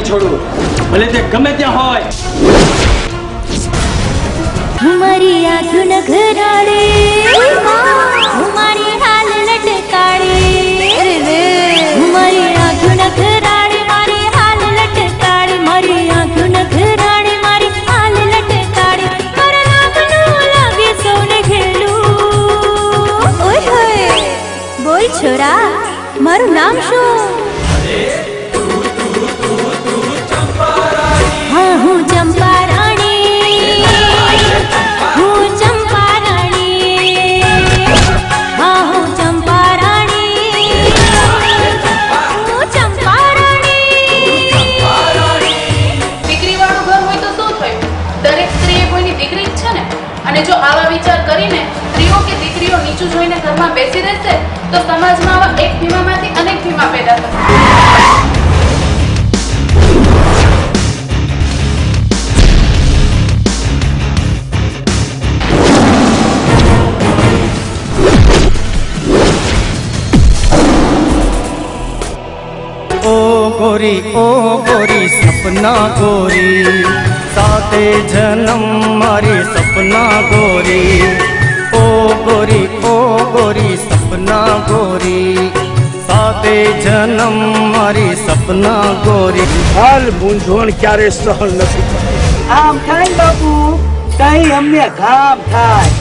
છોડું, ભલે તે ગમે ત્યાં હોય. મારી આંખો ન ઘરાડે, મારી હાલ લટકાડે, મારી આંખો ન ઘરાડે, મારી હાલ લટકાડે, મારી આંખો ન ઘરાડે, મારી હાલ લટકાડે. મારા નામનું લાગે સૌને ઘેલું. ઓય હોય, બોલ છોરા, મારું નામ શું? હા, હું ચંપા રાણી, હું ચંપા રાણી, હા હું ચંપા રાણી, હું ચંપા રાણી. દીકરીવાળું ઘર હોય તો શું થયું? દરેક સ્ત્રી એ કોઈની દીકરી જ છે ને. અને જો આવા વિચાર કરીને સ્ત્રીઓ કે દીકરીઓ નીચું જોઈને ઘરમાં બેસી રહેશે તો સમાજમાં આવા એક ભીમામાંથી અનેક ભીમા પેદા થશે. ओ गोरी सपना गोरी, साते जन्म मारी सपना गोरी. ओ गोरी सपना गोरी, साते जन्म मारी सपना गोरी. હાલ મૂંઝવણ ક્યારે સહન નથી થતી. આમ થાય બાપુ, કઈ અમને કામ થાય.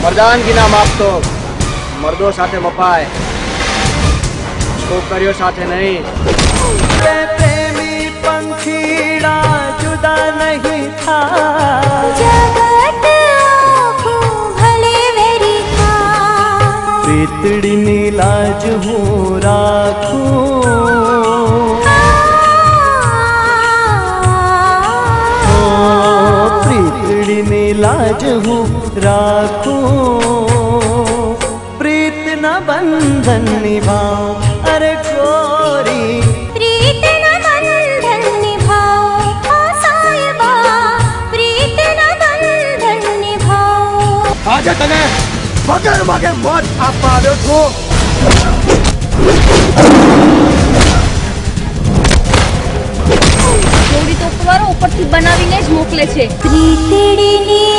મર્દાનગી ના માગતો, મર્દો સાથે મપાય, છોકરીઓ સાથે નહીં. प्रेमी पंखीड़ा जुदा नहीं था, જગત આખું ભલે વેરી થા, प्रीतड़ी लाज હું રાખું. ओ प्रीतड़ी लाज હું રાખું. प्रीत न बंधन निभाओ, अरे गोरी પ્રીતના બંધન નિભાઓ, આ સાયબા, પ્રીતના બંધન નિભાઓ. આજે તને વગર વગર મોત આપવા આવ્યો છું. જોડી તો ઉપરવાળો ઉપરથી બનાવીને જ મોકલે છે. પ્રીતડીની